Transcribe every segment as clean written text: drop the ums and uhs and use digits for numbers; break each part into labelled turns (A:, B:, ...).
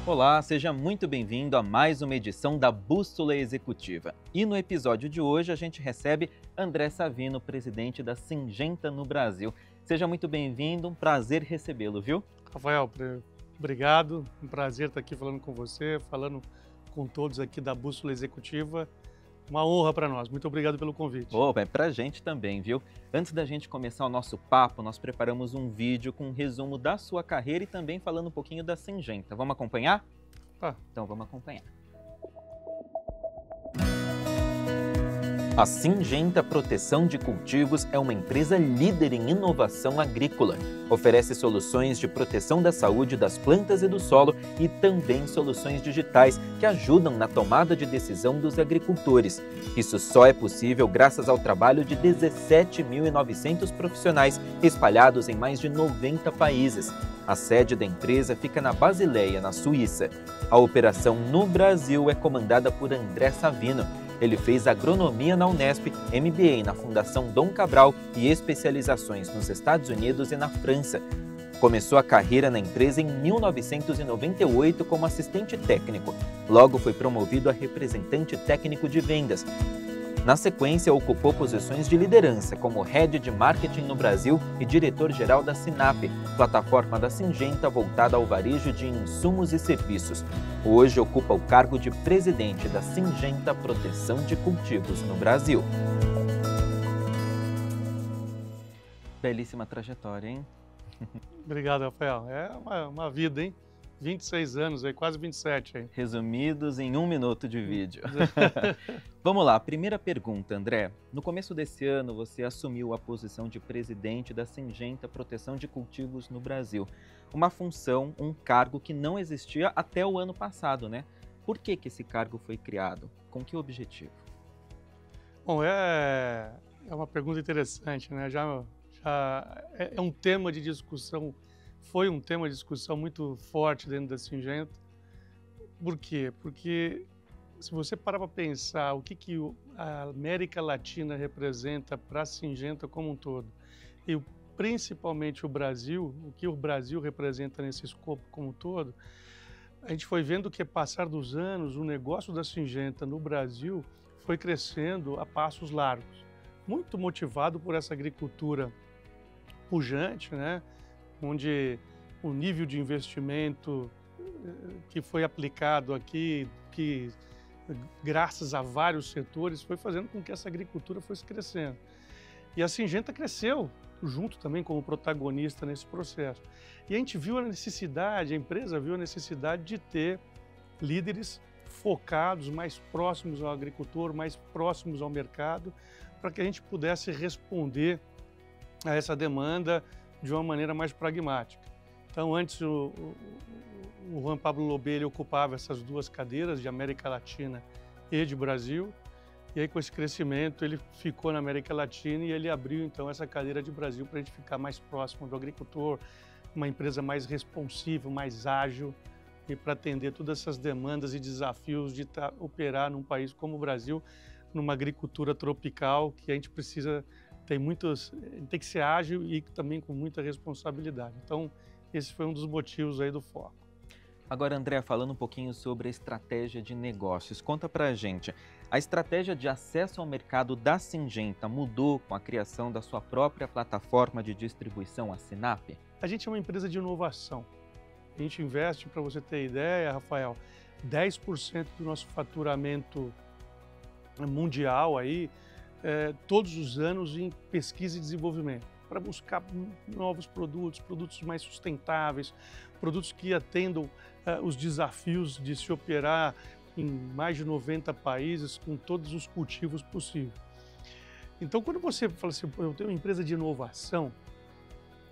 A: Olá, seja muito bem-vindo a mais uma edição da Bússola Executiva. E no episódio de hoje a gente recebe André Savino, presidente da Syngenta no Brasil. Seja muito bem-vindo, um prazer recebê-lo, viu?
B: Rafael, obrigado. Um prazer estar aqui falando com você, falando com todos aqui da Bússola Executiva. Uma honra para nós. Muito obrigado pelo convite.
A: É pra gente também, viu? Antes da gente começar o nosso papo, nós preparamos um vídeo com um resumo da sua carreira e também falando um pouquinho da Syngenta. Vamos acompanhar?
B: Tá.
A: Então vamos acompanhar. A Syngenta Proteção de Cultivos é uma empresa líder em inovação agrícola. Oferece soluções de proteção da saúde das plantas e do solo e também soluções digitais que ajudam na tomada de decisão dos agricultores. Isso só é possível graças ao trabalho de 17.900 profissionais espalhados em mais de 90 países. A sede da empresa fica na Basileia, na Suíça. A operação no Brasil é comandada por André Savino. Ele fez agronomia na Unesp, MBA na Fundação Dom Cabral e especializações nos Estados Unidos e na França. Começou a carreira na empresa em 1998 como assistente técnico. Logo foi promovido a representante técnico de vendas. Na sequência, ocupou posições de liderança como Head de Marketing no Brasil e diretor-geral da Sinap, plataforma da Syngenta voltada ao varejo de insumos e serviços. Hoje ocupa o cargo de presidente da Syngenta Proteção de Cultivos no Brasil. Belíssima trajetória, hein?
B: Obrigado, Rafael. É uma vida, hein? 26 anos, aí, quase 27. Aí.
A: Resumidos em 1 minuto de vídeo. Vamos lá, primeira pergunta, André. No começo desse ano, você assumiu a posição de presidente da Syngenta Proteção de Cultivos no Brasil. Uma função, um cargo que não existia até o ano passado, né? Por que esse cargo foi criado? Com que objetivo?
B: Bom, é uma pergunta interessante, né? Já é um tema de discussão, foi um tema de discussão muito forte dentro da Syngenta. Por quê? Porque se você parar para pensar o que a América Latina representa para a Syngenta como um todo, e principalmente o Brasil, o que o Brasil representa nesse escopo como um todo, a gente foi vendo que, passar dos anos, o negócio da Syngenta no Brasil foi crescendo a passos largos, muito motivado por essa agricultura pujante, né? Onde o nível de investimento que foi aplicado aqui, que graças a vários setores, foi fazendo com que essa agricultura fosse crescendo. E a Syngenta cresceu junto também como protagonista nesse processo. E a gente viu a necessidade, a empresa viu a necessidade de ter líderes focados, mais próximos ao agricultor, mais próximos ao mercado, para que a gente pudesse responder a essa demanda de uma maneira mais pragmática. Então, antes o Juan Pablo Lobel ocupava essas duas cadeiras de América Latina e de Brasil, e aí com esse crescimento ele ficou na América Latina e ele abriu então essa cadeira de Brasil para a gente ficar mais próximo do agricultor, uma empresa mais responsiva, mais ágil, e para atender todas essas demandas e desafios de operar num país como o Brasil, numa agricultura tropical, que a gente precisa, tem que ser ágil e também com muita responsabilidade. Então, esse foi um dos motivos aí do foco.
A: Agora, André, falando um pouquinho sobre a estratégia de negócios, conta pra gente. A estratégia de acesso ao mercado da Syngenta mudou com a criação da sua própria plataforma de distribuição, a Sinap?
B: A gente é uma empresa de inovação. A gente investe, para você ter ideia, Rafael, 10% do nosso faturamento mundial aí, todos os anos em pesquisa e desenvolvimento, para buscar novos produtos, produtos mais sustentáveis, produtos que atendam os desafios de se operar em mais de 90 países com todos os cultivos possíveis. Então, quando você fala assim, eu tenho uma empresa de inovação,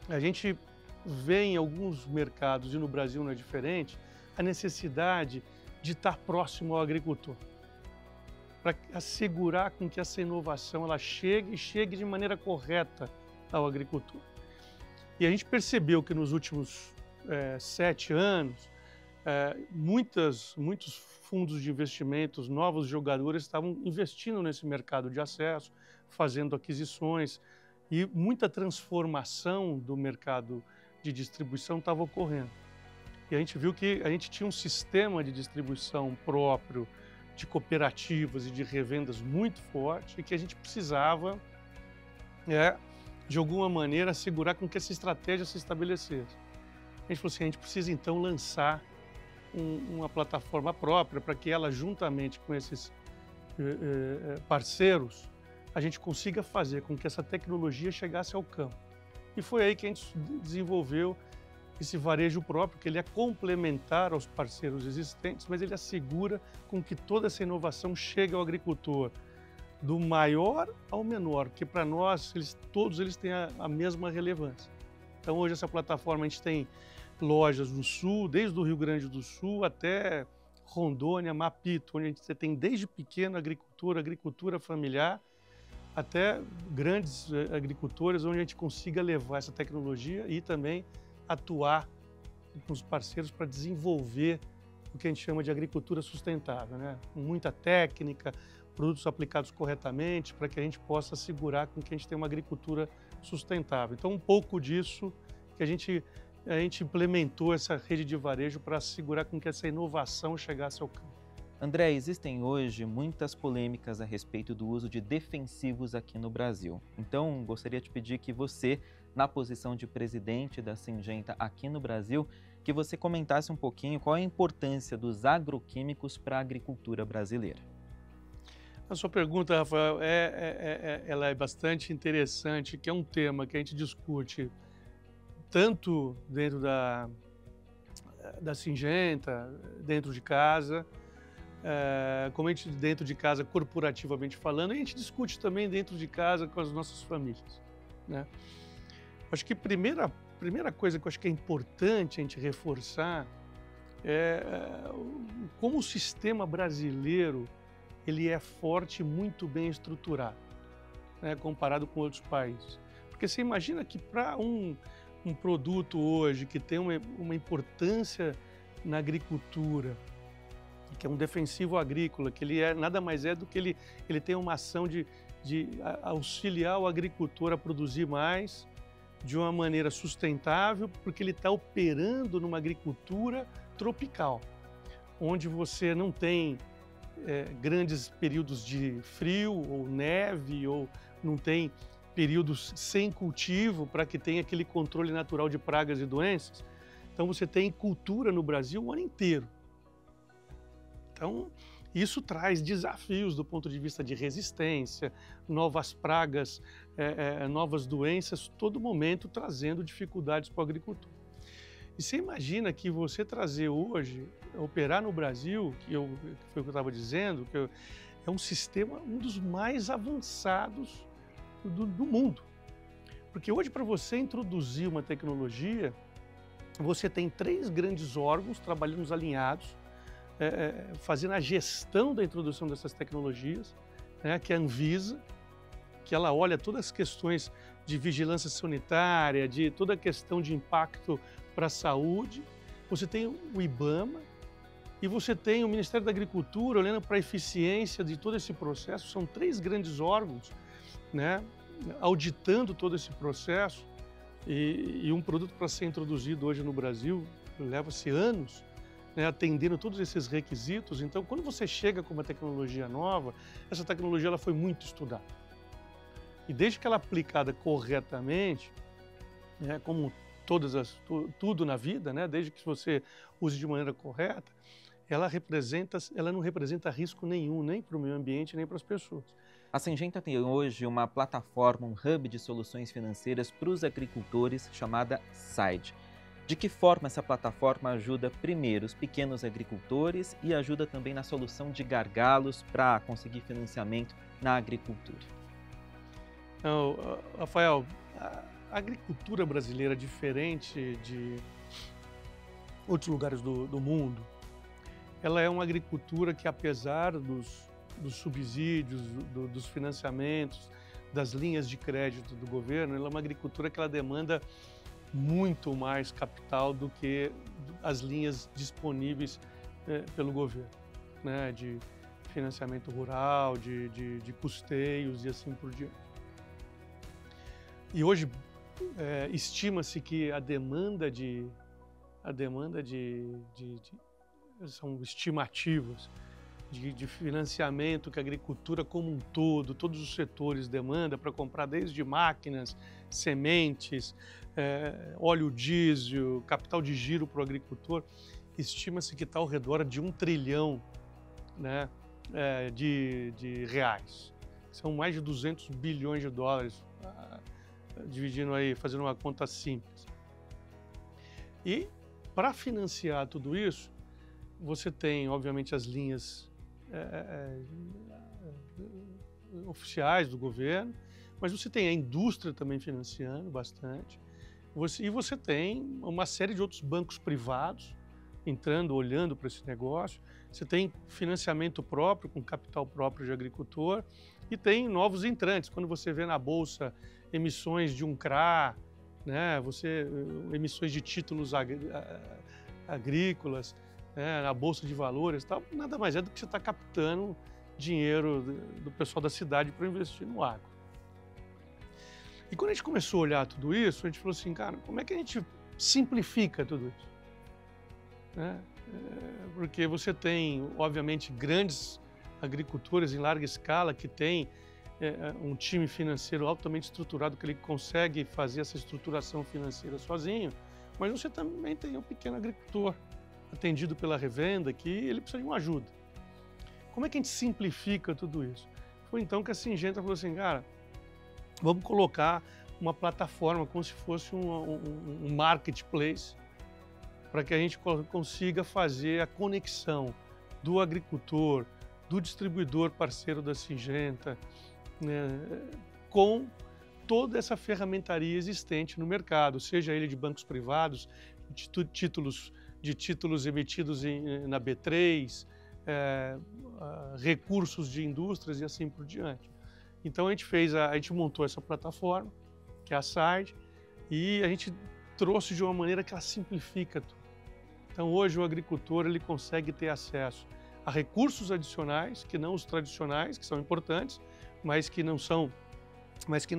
B: a gente vê em alguns mercados, e no Brasil não é diferente, a necessidade de estar próximo ao agricultor, para assegurar com que essa inovação ela chegue de maneira correta ao agricultor. E a gente percebeu que nos últimos 7 anos, muitos fundos de investimentos, novos jogadores estavam investindo nesse mercado de acesso, fazendo aquisições, e muita transformação do mercado de distribuição estava ocorrendo. E a gente viu que a gente tinha um sistema de distribuição próprio, de cooperativas e de revendas muito forte, e que a gente precisava, de alguma maneira, assegurar com que essa estratégia se estabelecesse. A gente falou assim, a gente precisa então lançar uma plataforma própria para que ela, juntamente com esses parceiros, a gente consiga fazer com que essa tecnologia chegasse ao campo. E foi aí que a gente desenvolveu esse varejo próprio, que ele é complementar aos parceiros existentes, mas ele assegura com que toda essa inovação chegue ao agricultor, do maior ao menor, porque para nós todos eles têm a mesma relevância. Então hoje essa plataforma a gente tem lojas no sul, desde o Rio Grande do Sul até Rondônia, Mapito, onde você tem desde pequeno agricultura familiar, até grandes agricultores, onde a gente consiga levar essa tecnologia e também atuar com os parceiros para desenvolver o que a gente chama de agricultura sustentável, né? Com muita técnica, produtos aplicados corretamente, para que a gente possa assegurar com que a gente tenha uma agricultura sustentável. Então, um pouco disso que a gente implementou essa rede de varejo para assegurar com que essa inovação chegasse ao campo.
A: André, existem hoje muitas polêmicas a respeito do uso de defensivos aqui no Brasil. Então, gostaria de pedir que você, na posição de presidente da Syngenta aqui no Brasil, que você comentasse um pouquinho qual é a importância dos agroquímicos para a agricultura brasileira.
B: A sua pergunta, Rafael, ela é bastante interessante, que é um tema que a gente discute tanto dentro da Syngenta, dentro de casa, como a gente dentro de casa, corporativamente falando, e a gente discute também dentro de casa com as nossas famílias, né? Acho que a primeira coisa que eu acho que é importante a gente reforçar é como o sistema brasileiro ele é forte e muito bem estruturado, né, comparado com outros países. Porque você imagina que para um produto hoje que tem uma importância na agricultura, que é um defensivo agrícola, que ele nada mais é do que ele tem uma ação de auxiliar o agricultor a produzir mais de uma maneira sustentável, porque ele está operando numa agricultura tropical, onde você não tem grandes períodos de frio ou neve, ou não tem períodos sem cultivo para que tenha aquele controle natural de pragas e doenças. Então você tem cultura no Brasil o ano inteiro. Então isso traz desafios do ponto de vista de resistência, novas pragas, novas doenças, todo momento trazendo dificuldades para o agricultor. E você imagina que você trazer hoje, operar no Brasil, foi o que eu estava dizendo, que é um sistema, um dos mais avançados do mundo. Porque hoje, para você introduzir uma tecnologia, você tem 3 grandes órgãos trabalhando alinhados, fazendo a gestão da introdução dessas tecnologias, né, que é a Anvisa, que ela olha todas as questões de vigilância sanitária, de toda a questão de impacto para a saúde. Você tem o IBAMA e você tem o Ministério da Agricultura olhando para a eficiência de todo esse processo. São 3 grandes órgãos, né, auditando todo esse processo, e um produto para ser introduzido hoje no Brasil leva-se anos, né, atendendo todos esses requisitos. Então, quando você chega com uma tecnologia nova, essa tecnologia ela foi muito estudada. E desde que ela é aplicada corretamente, né, como tudo na vida, né, desde que você use de maneira correta, ela não representa risco nenhum, nem para o meio ambiente, nem para as pessoas.
A: A Syngenta tem hoje uma plataforma, um hub de soluções financeiras para os agricultores chamada Side. De que forma essa plataforma ajuda, primeiro, os pequenos agricultores e ajuda também na solução de gargalos para conseguir financiamento na agricultura?
B: Não, Rafael, a agricultura brasileira, diferente de outros lugares do mundo, ela é uma agricultura que, apesar dos subsídios, dos financiamentos, das linhas de crédito do governo, ela é uma agricultura que ela demanda muito mais capital do que as linhas disponíveis pelo governo, né, de financiamento rural, de custeios e assim por diante. E hoje estima-se que a demanda de a demanda são estimativas de financiamento que a agricultura como um todo, todos os setores demandam para comprar desde máquinas, sementes, óleo diesel, capital de giro para o agricultor, estima-se que está ao redor de 1 trilhão, né, de reais. São mais de 200 bilhões de dólares, dividindo aí, fazendo uma conta simples. E para financiar tudo isso, você tem, obviamente, as linhas oficiais do governo, mas você tem a indústria também financiando bastante, e você tem uma série de outros bancos privados entrando, olhando para esse negócio, você tem financiamento próprio, com capital próprio de agricultor, e tem novos entrantes. Quando você vê na Bolsa emissões de um CRA, né, emissões de títulos agrícolas, né, na Bolsa de Valores, tal, nada mais é do que você está captando dinheiro do pessoal da cidade para investir no agro. E quando a gente começou a olhar tudo isso, a gente falou assim, cara, como é que a gente simplifica tudo isso? Né? Porque você tem, obviamente, grandes agricultores em larga escala que têm um time financeiro altamente estruturado, que ele consegue fazer essa estruturação financeira sozinho, mas você também tem um pequeno agricultor atendido pela revenda que ele precisa de uma ajuda. Como é que a gente simplifica tudo isso? Foi então que a Syngenta falou assim, cara, vamos colocar uma plataforma como se fosse um marketplace para que a gente consiga fazer a conexão do agricultor, do distribuidor parceiro da Syngenta, né, com toda essa ferramentaria existente no mercado, seja ele de bancos privados, de títulos emitidos na B3, recursos de indústrias e assim por diante. Então a gente montou essa plataforma, que é a Side, e a gente trouxe de uma maneira que ela simplifica tudo. Então hoje o agricultor ele consegue ter acesso a recursos adicionais, que não os tradicionais, que são importantes, mas que não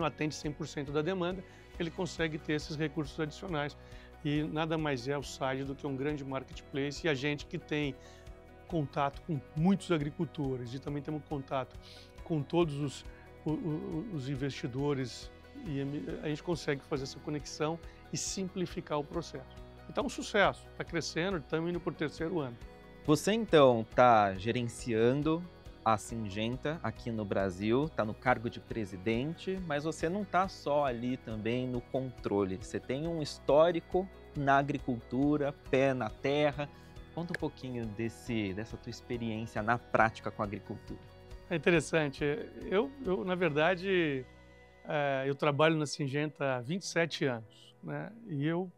B: atendem 100% da demanda, ele consegue ter esses recursos adicionais. E nada mais é o Side do que um grande marketplace, e a gente que tem contato com muitos agricultores e também temos contato com todos os investidores, e a gente consegue fazer essa conexão e simplificar o processo. Então, um sucesso, está crescendo, estamos indo para o 3º ano.
A: Você, então, está gerenciando a Syngenta aqui no Brasil, está no cargo de presidente, mas você não está só ali também no controle. Você tem um histórico na agricultura, pé na terra. Conta um pouquinho dessa tua experiência na prática com a agricultura.
B: É interessante. Eu na verdade, eu trabalho na Syngenta há 27 anos, né? E eu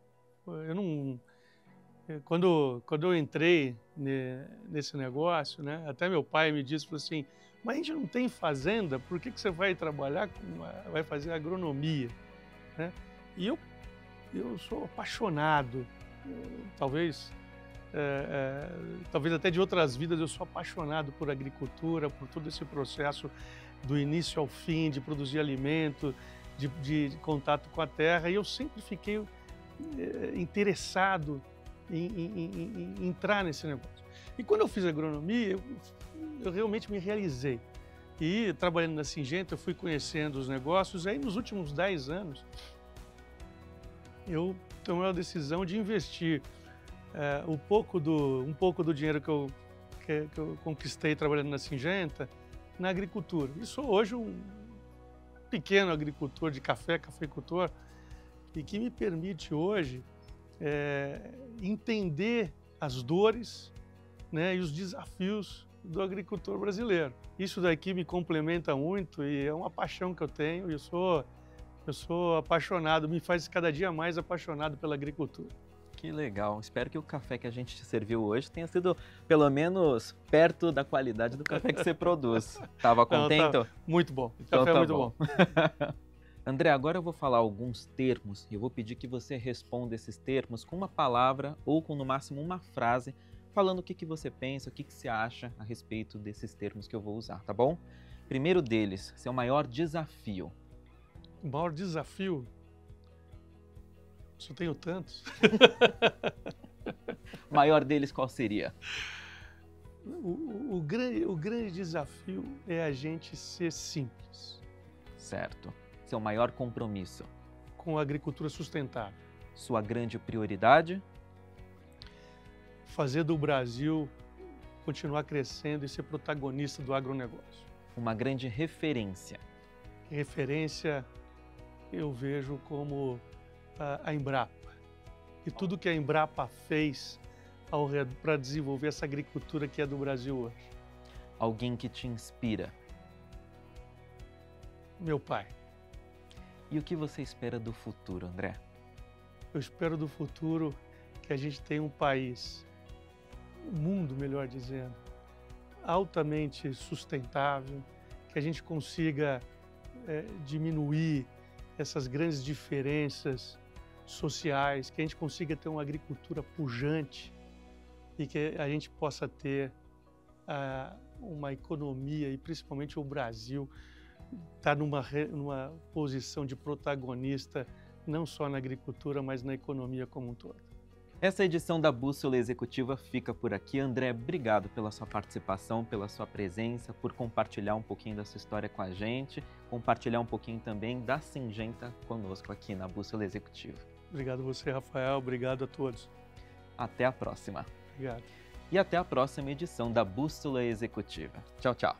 B: não... Quando eu entrei nesse negócio, né, até meu pai me disse, falou assim, mas a gente não tem fazenda, por que você vai trabalhar, vai fazer agronomia? Né? E eu sou apaixonado, talvez até de outras vidas, eu sou apaixonado por agricultura, por todo esse processo do início ao fim, de produzir alimento, de contato com a terra, e eu sempre fiquei interessado em entrar nesse negócio. E quando eu fiz agronomia, eu realmente me realizei. E trabalhando na Syngenta, eu fui conhecendo os negócios. Aí nos últimos 10 anos, eu tomei a decisão de investir um pouco do dinheiro que eu conquistei trabalhando na Syngenta na agricultura. E sou hoje um pequeno agricultor de cafeicultor, e que me permite hoje entender as dores, né, e os desafios do agricultor brasileiro. Isso daqui me complementa muito e é uma paixão que eu tenho. Eu sou apaixonado, me faz cada dia mais apaixonado pela agricultura.
A: Que legal. Espero que o café que a gente te serviu hoje tenha sido pelo menos perto da qualidade do café que você produz. Tava contente?
B: Não, tá muito bom. O
A: Então
B: café
A: tá
B: é muito
A: bom. André, agora eu vou falar alguns termos e eu vou pedir que você responda esses termos com uma palavra ou com no máximo uma frase, falando o que você pensa, o que você acha a respeito desses termos que eu vou usar, tá bom? Primeiro deles, seu maior desafio.
B: O maior desafio? Só tenho tantos.
A: maior deles qual seria?
B: O grande desafio é a gente ser simples.
A: Certo. Seu maior compromisso?
B: Com a agricultura sustentável.
A: Sua grande prioridade?
B: Fazer do Brasil continuar crescendo e ser protagonista do agronegócio.
A: Uma grande referência?
B: Referência eu vejo como a Embrapa. E tudo que a Embrapa fez para desenvolver essa agricultura que é do Brasil hoje.
A: Alguém que te inspira?
B: Meu pai.
A: E o que você espera do futuro, André?
B: Eu espero do futuro que a gente tenha um país, um mundo, melhor dizendo, altamente sustentável, que a gente consiga diminuir essas grandes diferenças sociais, que a gente consiga ter uma agricultura pujante e que a gente possa ter uma economia, e principalmente o Brasil está numa posição de protagonista, não só na agricultura, mas na economia como um todo.
A: Essa edição da Bússola Executiva fica por aqui. André, obrigado pela sua participação, pela sua presença, por compartilhar um pouquinho da sua história com a gente, compartilhar um pouquinho também da Syngenta conosco aqui na Bússola Executiva.
B: Obrigado a você, Rafael. Obrigado a todos.
A: Até a próxima.
B: Obrigado.
A: E até a próxima edição da Bússola Executiva. Tchau, tchau.